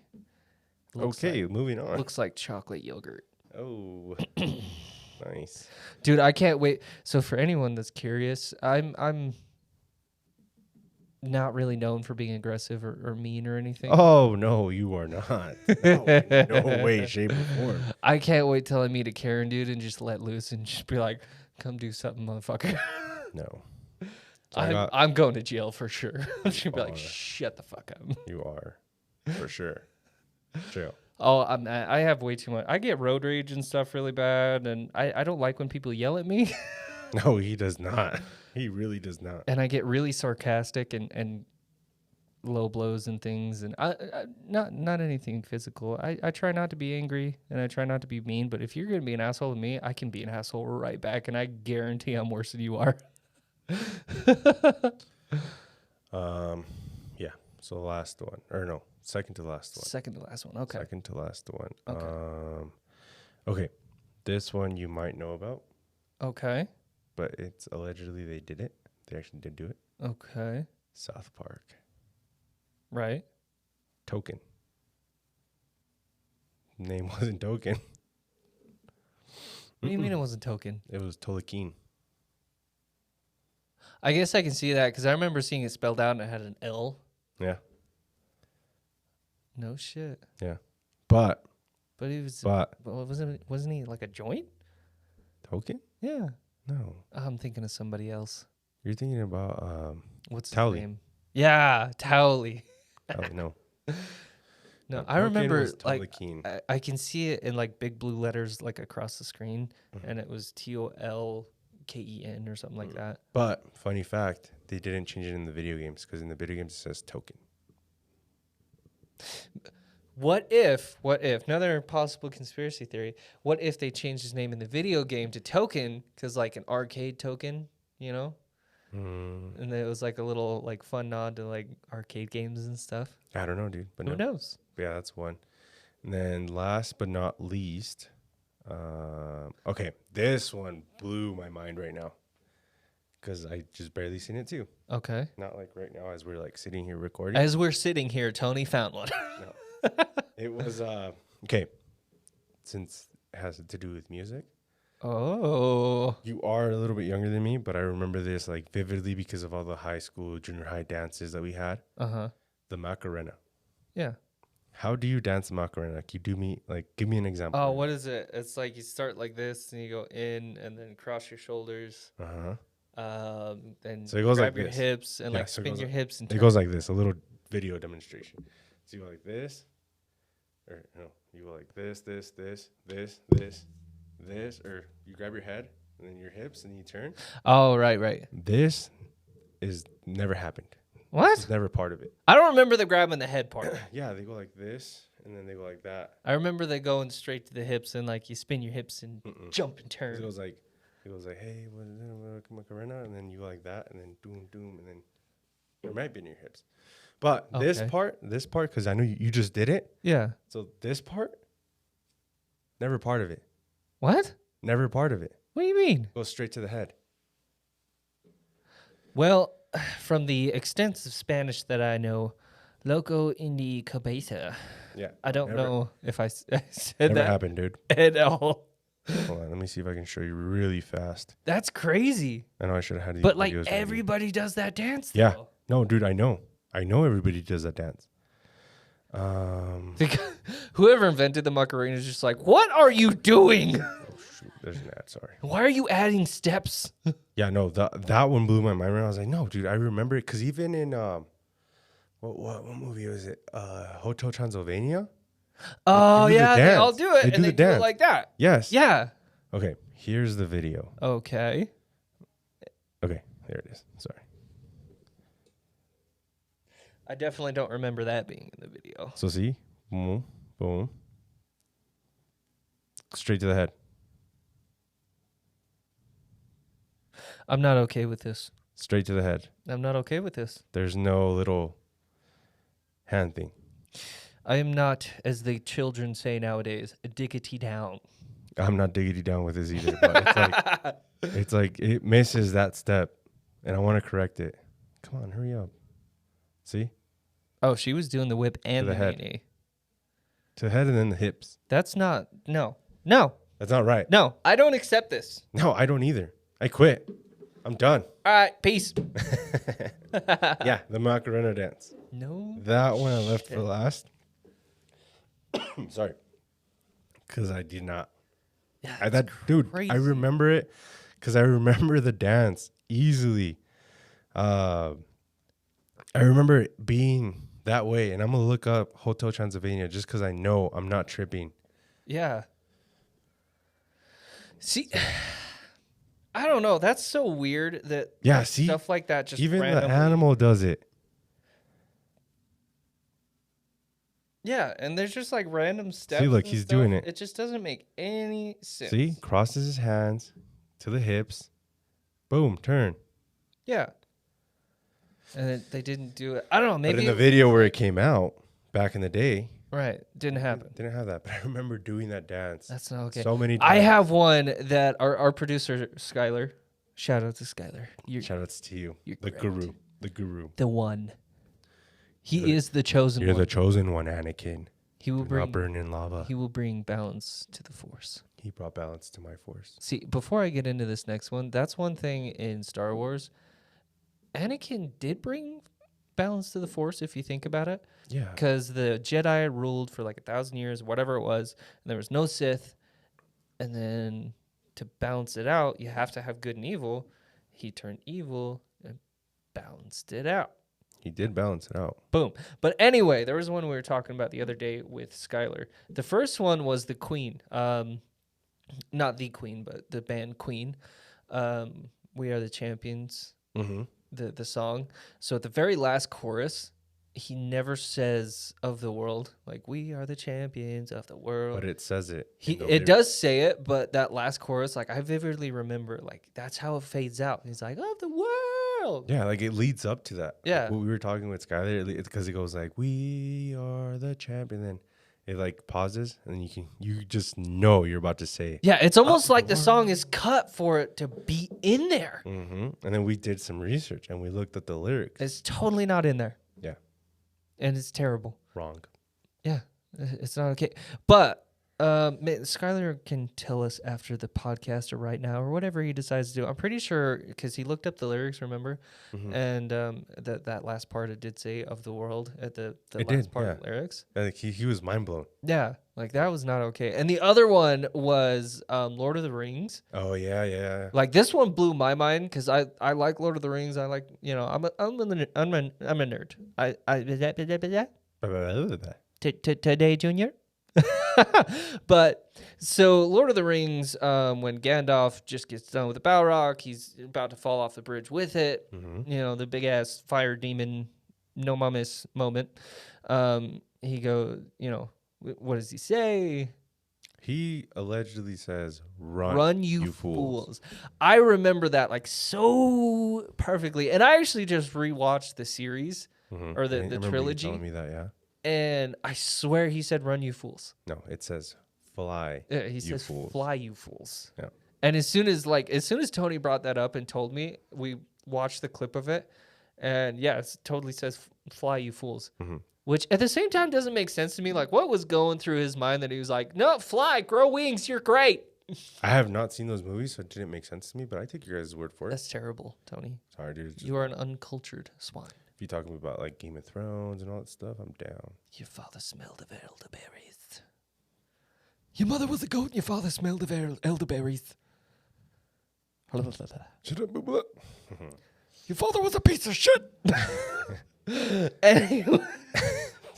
Moving on. Looks like chocolate yogurt. Oh, nice. Dude, I can't wait. So for anyone that's curious, I'm not really known for being aggressive or mean or anything. Oh, no, you are not. No way, shape, or form. I can't wait till I meet a Karen dude and just let loose and just be like, come do something, motherfucker. No. I'm going to jail for sure. She'd be like, shut the fuck up. You are, for sure. Jail. Oh, I have way too much. I get road rage and stuff really bad, and I don't like when people yell at me. No, he does not. He really does not. And I get really sarcastic and low blows and things, and I not anything physical. I try not to be angry, and I try not to be mean, but if you're going to be an asshole to me, I can be an asshole right back, and I guarantee I'm worse than you are. Yeah. So the last one, or no, second to last one. Second to last one. Okay. Second to last one. Okay. Okay. This one you might know about, Okay. but it's allegedly they did it. They actually did do it. Okay. South Park. Right. Token. Name wasn't Token. What do you mean it wasn't Token? It was Tolkien. I guess I can see that because I remember seeing it spelled out and it had an L. Yeah. No shit. Yeah. But he was. But Well, wasn't he like a joint? Token? Yeah. No. I'm thinking of somebody else. You're thinking about What's his Towley. name? Yeah, Towley. no. No, No, I remember was like Tolkien. I can see it in like big blue letters like across the screen, and it was TOLKEN or something like that. But funny fact, they didn't change it in the video games because in the video games it says Token. What if another possible conspiracy theory? What if they changed his name in the video game to Token because like an arcade token, you know? And it was like a little like fun nod to like arcade games and stuff. I don't know, dude. But Who knows? Yeah, that's one. And then last but not least, okay, this one blew my mind right now because I just barely seen it too. Okay. Not like right now as we're like sitting here recording. As we're sitting here, Tony found one. No. It was okay. Since it has to do with music. Oh. You are a little bit younger than me, but I remember this like vividly because of all the high school, junior high dances that we had. Uh-huh. The Macarena. Yeah. How do you dance the Macarena? Like, give me an example. Oh, what is it? It's like you start like this and you go in and then cross your shoulders. Then So it goes grab like your this. hips and Yeah, like so it spin goes your like- hips and It goes like this, a little video demonstration. So you go like this, or no, you go like this, or you grab your head and then your hips and you turn. Oh, right. This is never happened. What? It's never part of it. I don't remember the grabbing the head part. Yeah, they go like this and then they go like that. I remember they going straight to the hips and like you spin your hips and jump and It turn. goes like, hey, what is it, Macarena? And then you go like that, and then doom, and then it might be in your hips. But this Okay. part, because I know you just did it. Yeah. So this part, never part of it. What? Never part of it. What do you mean? Goes straight to the head. Well, from the extensive Spanish that I know, loco in the cabeza. Yeah. I don't never- know if I said Never that happened, dude. at all. Hold on, let me see if I can show you really fast. That's crazy. I know I should have had these But like videos ready. everybody does that dance. Yeah. Though. No, dude, I know everybody does that dance. Whoever invented the Macarena is just like, what are you doing? Oh shoot, there's an ad. Sorry. Why are you adding steps? Yeah, no, that one blew my mind. I was like, no, dude, I remember it because even in what movie was it? Hotel Transylvania. Oh do the yeah, they all dance. do it, They and do they the do it dance. like that. Yes. Yeah. Okay, here's the video. Okay. Okay, there it is. Sorry. I definitely don't remember that being in the video. So see, boom, boom, straight to the head. I'm not okay with this. Straight to the head. I'm not okay with this. There's no little hand thing. I am not, as the children say nowadays, a diggity down. I'm not diggity down with this either, but it's like it misses that step, and I want to correct it. Come on, hurry up. See? Oh, she was doing the whip and the the head. knee. To the head and then the hips. That's not, no, That's not right. no, I don't accept this. No, I don't either. I quit. I'm done. All right, peace. Yeah, the Macarena dance. No. That one I left for last. Sorry. Because I did not. Yeah, Dude, crazy. I remember it because I remember the dance easily. I remember it being that way, and I'm going to look up Hotel Transylvania just because I know I'm not tripping. Yeah. See, I don't know. That's so weird that See, stuff like that just even randomly. the animal does it. Yeah, and there's just like random steps. See, look, and he's stuff. doing it. It just doesn't make any sense. See, crosses his hands to the hips. Boom, turn. Yeah. And they didn't do it. I don't know. Maybe But in the video where it came out back in the day, right, didn't happen. didn't have that. But I remember doing that dance. That's not okay. So many times. I have one that our producer Skylar. Shout out to Skylar. Shout outs to you. You're The great. guru. The guru. The one. He is the chosen You're one. the chosen one, Anakin. He will Do not bring burn in lava. He will bring balance to the Force. He brought balance to my force. See, before I get into this next one, that's one thing in Star Wars. Anakin did bring balance to the Force, if you think about it. Yeah. Because the Jedi ruled for like 1,000 years, whatever it was, and there was no Sith. And then to balance it out, you have to have good and evil. He turned evil and balanced it out. He did balance it out. Boom. But anyway, there was one we were talking about the other day with Skylar. The first one was the Queen. Not the Queen, but the band Queen. We Are the Champions, Mm-hmm. the song. So at the very last chorus, he never says of the world, like, we are the champions of the world. But it says it. It does say it, but that last chorus, like, I vividly remember, like, that's how it fades out. He's like, of the world. Yeah, like it leads up to that. Yeah. Like what we were talking with Skyler, it's because it goes like, we are the champion. Then it like pauses, and you just know you're about to say. Yeah, it's almost like the song is cut for it to be in there. Mm-hmm. And then we did some research, and we looked at the lyrics. It's totally not in there. Yeah. And it's terrible. Wrong. Yeah, it's not okay. But Skylar can tell us after the podcast or right now or whatever he decides to do. I'm pretty sure because he looked up the lyrics, remember? Mm-hmm. And that last part it did say of the world at the It last did, part yeah. of the lyrics. Like he was mind blown. Yeah, like that was not okay. And the other one was Lord of the Rings. Oh yeah. Like this one blew my mind because I like Lord of the Rings. I like, you know, I'm a nerd. Today, Junior. But so Lord of the Rings, when Gandalf just gets done with the Balrog, he's about to fall off the bridge with it. Mm-hmm. You know, the big ass fire demon, no mames moment. He goes, you know, what does he say? He allegedly says, Run, you fools. I remember that like so perfectly. And I actually just rewatched the series Mm-hmm. or I the remember you trilogy. telling me that, yeah. And I swear he said, run, you fools. No, it says fly. Yeah, he you says, fools. fly, you fools. Yeah. And as soon as Tony brought that up and told me, we watched the clip of it. And yeah, it totally says, fly, you fools. Mm-hmm. Which at the same time doesn't make sense to me. Like, what was going through his mind that he was like, no, fly, grow wings, you're great. I have not seen those movies, so it didn't make sense to me, but I take your guys' word for it. That's terrible, Tony. Sorry, dude. You are an uncultured swine. If you're talking about like Game of Thrones and all that stuff, I'm down. Your father smelled of elderberries. Your mother was a goat and your father smelled of elderberries. Shut up, boo boo. Your father was a piece of shit. Anyway.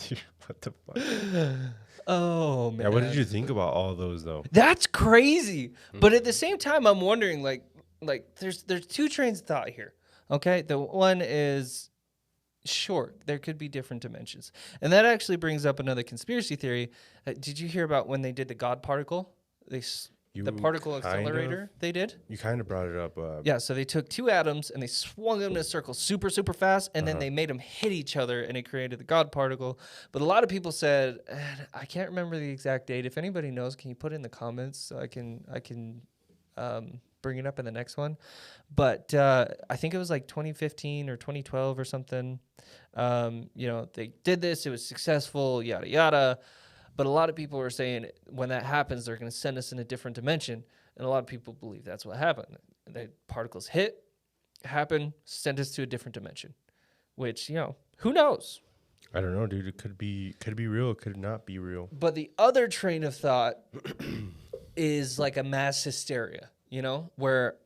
Dude, what the fuck? Oh, man. Yeah, what did you think about all those though? That's crazy. But at the same time, I'm wondering, like there's two trains of thought here. Okay, the one is sure, there could be different dimensions. And that actually brings up another conspiracy theory. Did you hear about when they did the God particle? The particle accelerator they did? You kind of brought it up. Yeah, so they took two atoms and they swung them in a circle super, super fast, and then they made them hit each other, and it created the God particle. But a lot of people said, I can't remember the exact date. If anybody knows, can you put it in the comments so I can bring it up in the next one? But I think it was like 2015 or 2012 or something. They did this. It was successful, yada, yada. But a lot of people are saying when that happens, they're going to send us in a different dimension. And a lot of people believe that's what happened. The particles happen, send us to a different dimension, which, who knows? I don't know, dude. It could be real. It could not be real. But the other train of thought is like a mass hysteria, where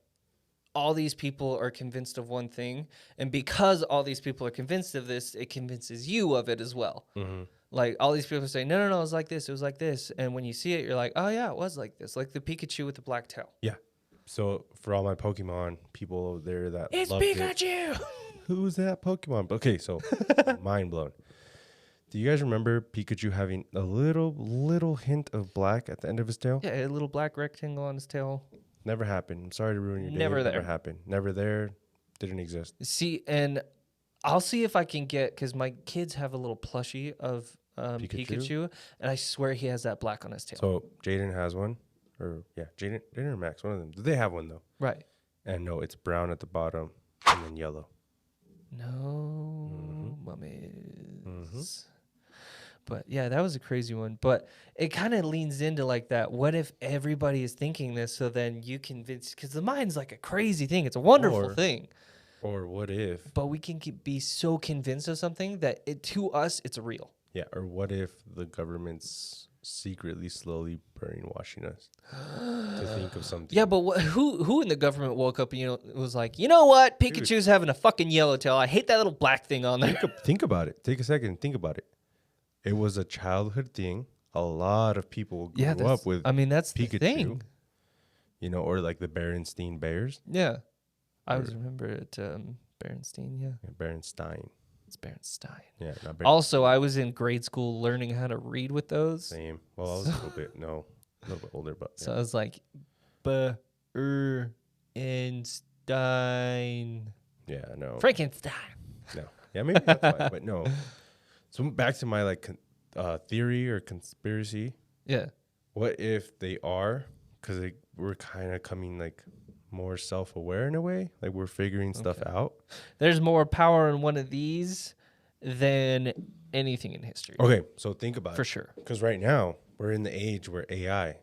all these people are convinced of one thing. And because all these people are convinced of this, it convinces you of it as well. Mm-hmm. Like, all these people say, no, it was like this, it was like this. And when you see it, you're like, oh, yeah, it was like this. Like the Pikachu with the black tail. Yeah. So, for all my Pokemon people over there that it's loved Pikachu! It, who's that Pokemon? Okay, so, mind blown. Do you guys remember Pikachu having a little hint of black at the end of his tail? Yeah, a little black rectangle on his tail. Never happened. I'm sorry to ruin your day. Never there. Never happened. Never there. Didn't exist. See, and I'll see if I can get, because my kids have a little plushie of Pikachu, and I swear he has that black on his tail. So Jaden has one, Jaden or Max, one of them. They have one though, right? And no, it's brown at the bottom and then yellow. No, mummies. But yeah, that was a crazy one. But it kind of leans into like that. What if everybody is thinking this? So then you convince, because the mind's like a crazy thing. It's a wonderful thing. Or what if? But we can be so convinced of something that to us, it's real. Yeah. Or what if the government's secretly, slowly brainwashing us to think of something? Yeah, but who in the government woke up and was like, you know what? Pikachu's having a fucking yellow tail. I hate that little black thing on there. Think about it. Take a second and think about it. It was a childhood thing. A lot of people grew up with. I mean, that's Pikachu, the thing. Or like the Berenstein Bears. Yeah. I always remember it, Berenstein, yeah. Berenstein. It's Berenstein. Yeah, not Berenstein. Also, I was in grade school learning how to read with those. Same. Well, I was a little bit older, but. So I was like, Berenstein. Yeah, no. Frankenstein. No. Yeah, maybe that's why, but no. So back to my theory or conspiracy. Yeah. What if they are? Because we're kind of coming more self-aware in a way. Like we're figuring stuff out. There's more power in one of these than anything in history. Okay, so think about it. For sure. Because right now we're in the age where AI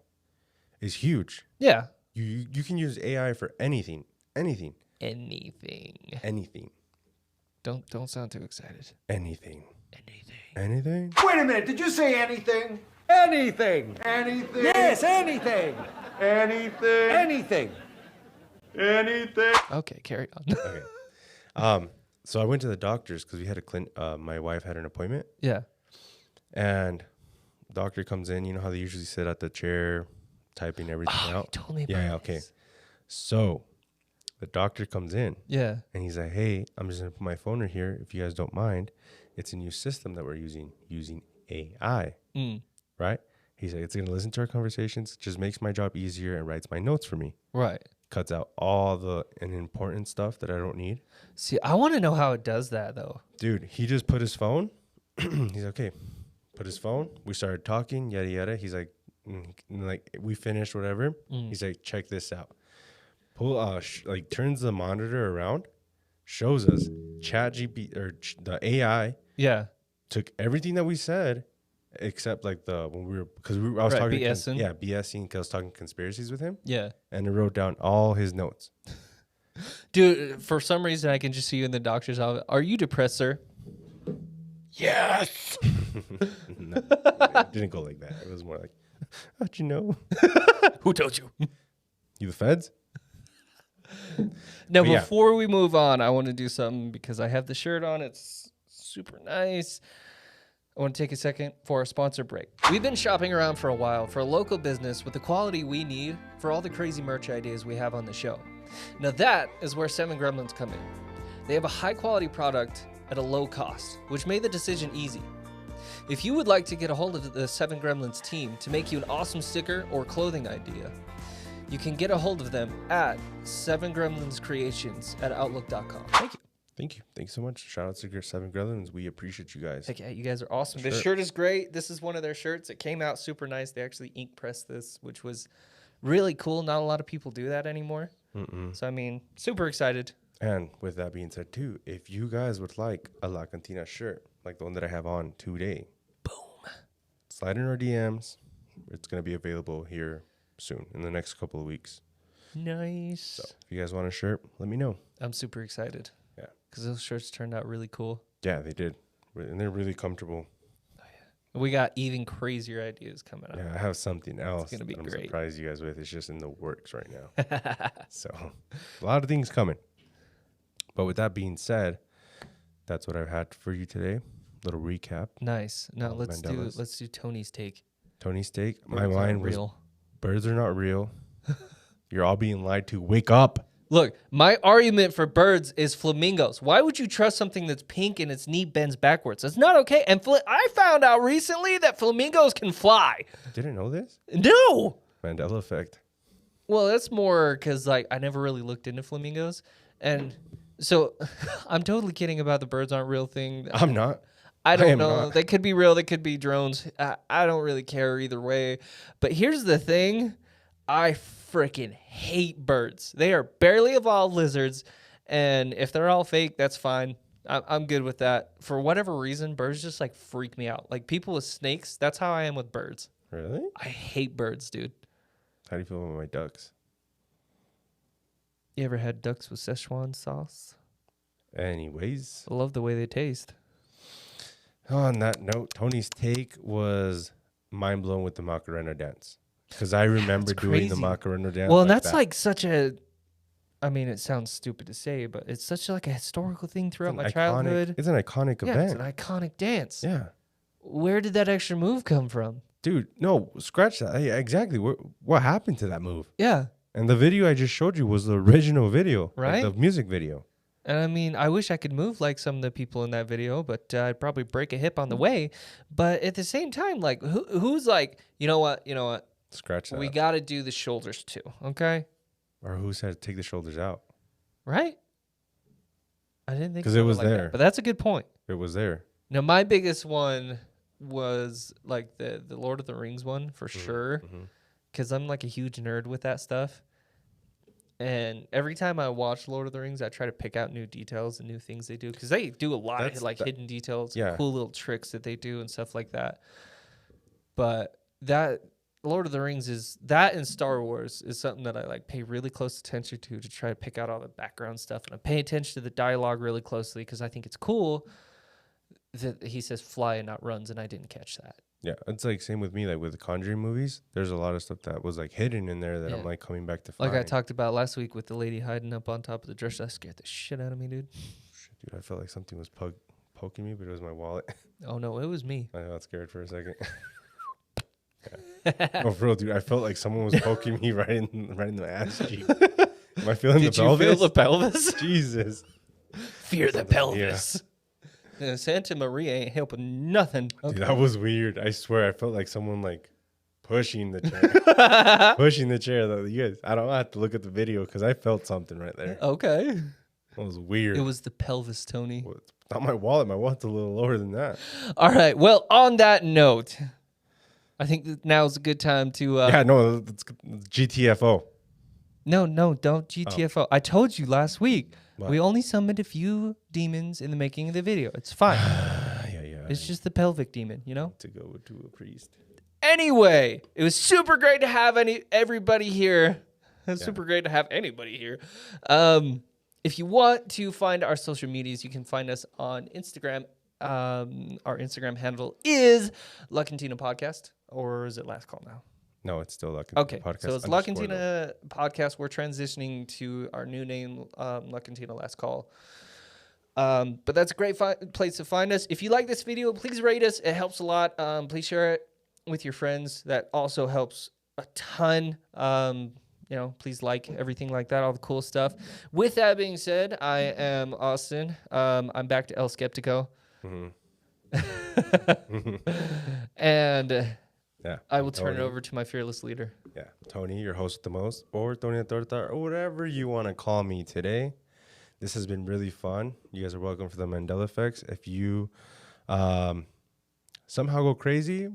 is huge. Yeah. You can use AI for anything. Anything. Don't sound too excited. Anything. Wait a minute, did you say anything? Anything. Anything. Yes, anything. Anything. Okay, carry on. Okay. So I went to the doctor's because we had my wife had an appointment. Yeah. And doctor comes in, you know how they usually sit at the chair typing everything out? You told me about Yeah, okay. So the doctor comes in. Yeah. And he's like, hey, I'm just going to put my phone in here if you guys don't mind. It's a new system that we're using AI. Right? He's like, it's going to listen to our conversations, just makes my job easier and writes my notes for me. Right. Cuts out all the important stuff that I don't need. See, I want to know how it does that, though. Dude, he just put his phone. He's okay. Put his phone. We started talking, yada, yada. He's like, we finished, whatever. He's like, check this out. Turns the monitor around, shows us ChatGPT or the AI. Yeah. Took everything that we said, except I was talking BSing. BSing because I was talking conspiracies with him. Yeah. And it wrote down all his notes. Dude, for some reason I can just see you in the doctor's office. Are you depressed, sir? Yes. No, it didn't go like that. It was more like, how'd you know? Who told you? You the feds? Now, before we move on, I want to do something because I have the shirt on. It's super nice. I want to take a second for a sponsor break. We've been shopping around for a while for a local business with the quality we need for all the crazy merch ideas we have on the show. Now that is where 7 Gremlins come in. They have a high-quality product at a low cost, which made the decision easy. If you would like to get a hold of the 7 Gremlins team to make you an awesome sticker or clothing idea, you can get a hold of them at 7gremlinscreations@outlook.com. Thank you. Thank you. Thanks so much. Shout out to your 7 Gremlins. We appreciate you guys. Heck yeah, you guys are awesome. This shirt is great. This is one of their shirts. It came out super nice. They actually ink pressed this, which was really cool. Not a lot of people do that anymore. So, I mean, super excited. And with that being said, too, if you guys would like a La Cantina shirt, like the one that I have on today, boom, slide in our DMs. It's going to be available here soon in the next couple of weeks. Nice. So if you guys want a shirt, let me know. I'm super excited. Yeah. Because those shirts turned out really cool. Yeah, they did. And they're really comfortable. Oh, yeah. We got even crazier ideas coming up. Yeah, I have something else It's gonna be that I'm great. surprise you guys with. It's just in the works right now. So a lot of things coming. But with that being said, that's what I've had for you today. Little recap. Nice. Now let's Mandela's. do Tony's take. Tony's take. Birds My mind aren't was real. birds are not real. You're all being lied to. Wake up. Look, my argument for birds is flamingos. Why would you trust something that's pink and its knee bends backwards? That's not okay. And I found out recently that flamingos can fly. Didn't know this? No. Mandela effect. Well, that's more because like I never really looked into flamingos, and so I'm totally kidding about the birds aren't real thing. I'm not. I don't am know. not. They could be real. They could be drones. I don't really care either way. But here's the thing. I freaking hate birds. They are barely evolved lizards. And if they're all fake, that's fine. I'm good with that. For whatever reason, birds just like freak me out. Like people with snakes, that's how I am with birds. Really? I hate birds, dude. How do you feel about my ducks? You ever had ducks with Szechuan sauce? Anyways, I love the way they taste. on that note, Tony's take was mind blown with the Macarena dance. Because I remember doing the crazy. Macarena dance. Well, and that's like such a, I mean, it sounds stupid to say, but it's such like a historical thing throughout my childhood. It's an iconic Yeah, event. it's an iconic dance. Yeah. Where did that extra move come from? Dude, no, scratch that. Yeah, exactly. What happened to that move? Yeah. And the video I just showed you was the original video. Right? Like the music video. And I mean, I wish I could move like some of the people in that video, but I'd probably break a hip on the way. But at the same time, like, who's like, you know what? Scratch that. We got to do the shoulders too, okay? Or who said take the shoulders out? Right? I didn't think 'Cause about it was like that, there. but that's a good point. It was there. Now, my biggest one was like the Lord of the Rings one for sure, because I'm like a huge nerd with that stuff. And every time I watch Lord of the Rings, I try to pick out new details and new things they do, because they do a lot of like hidden details, cool little tricks that they do and stuff like that. But that Lord of the Rings is that, and Star Wars is something that I like pay really close attention to try to pick out all the background stuff, and I pay attention to the dialogue really closely because I think it's cool that he says fly and not runs, and I didn't catch that. Yeah, it's like same with me. Like with the Conjuring movies, there's a lot of stuff that was like hidden in there that I'm like coming back to find. Like I talked about last week with the lady hiding up on top of the dresser. That scared the shit out of me, dude. Shit, dude, I felt like something was poking me, but it was my wallet. Oh no, it was me. I got scared for a second. Oh, for real, dude, I felt like someone was poking me right in the ass cheek. Am I feeling the pelvis? Did you feel the pelvis? Jesus. Fear the pelvis. Yeah, Santa Maria ain't helping nothing. Dude, that was weird. I swear, I felt like someone like pushing the chair. Pushing the chair. You guys, I don't have to look at the video because I felt something right there. Okay. It was weird. It was the pelvis, Tony. Well, it's not my wallet. My wallet's a little lower than that. All right. Well, on that note, I think that now is a good time to... yeah, no, it's GTFO. No, don't GTFO. Oh. I told you last week. What? We only summoned a few demons in the making of the video. It's fine. Yeah. It's just the pelvic demon, you know? To go to a priest. Anyway, it was super great to have everybody here. It's super great to have anybody here. If you want to find our social medias, you can find us on Instagram. Our Instagram handle is La Cantina Podcast, or is it Last Call now? No, it's still La Cantina Podcast. So it's La Cantina Podcast. We're transitioning to our new name, La Cantina Last Call. But that's a great place to find us. If you like this video, please rate us. It helps a lot. Please share it with your friends. That also helps a ton. please like everything like that, all the cool stuff. With that being said, I am Austin. I'm back to El Skeptico. And Yeah. I will turn it Tony. over to my fearless leader. Yeah. Tony, your host with the most, or Tony El Torta, or whatever you want to call me today. This has been really fun. You guys are welcome for the Mandela effects. If you somehow go crazy,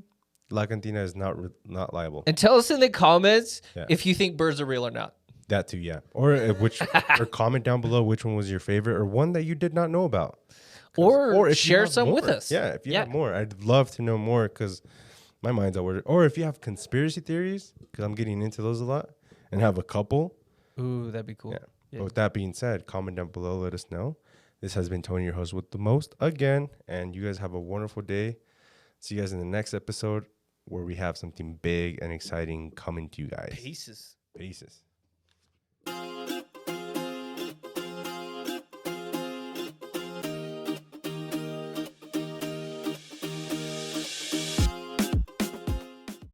La Cantina is not liable. And tell us in the comments Yeah. if you think birds are real or not. That too, yeah. Or or comment down below which one was your favorite or one that you did not know about. Or if you share have some more. with us. Yeah, if you have more, I'd love to know more because my mind's all worried. Or if you have conspiracy theories, because I'm getting into those a lot, and have a couple. Ooh, that'd be cool. Yeah. Yeah. But with that being said, comment down below, let us know. This has been Tony, your host with the most again, and you guys have a wonderful day. See you guys in the next episode where we have something big and exciting coming to you guys. Pieces. Peace.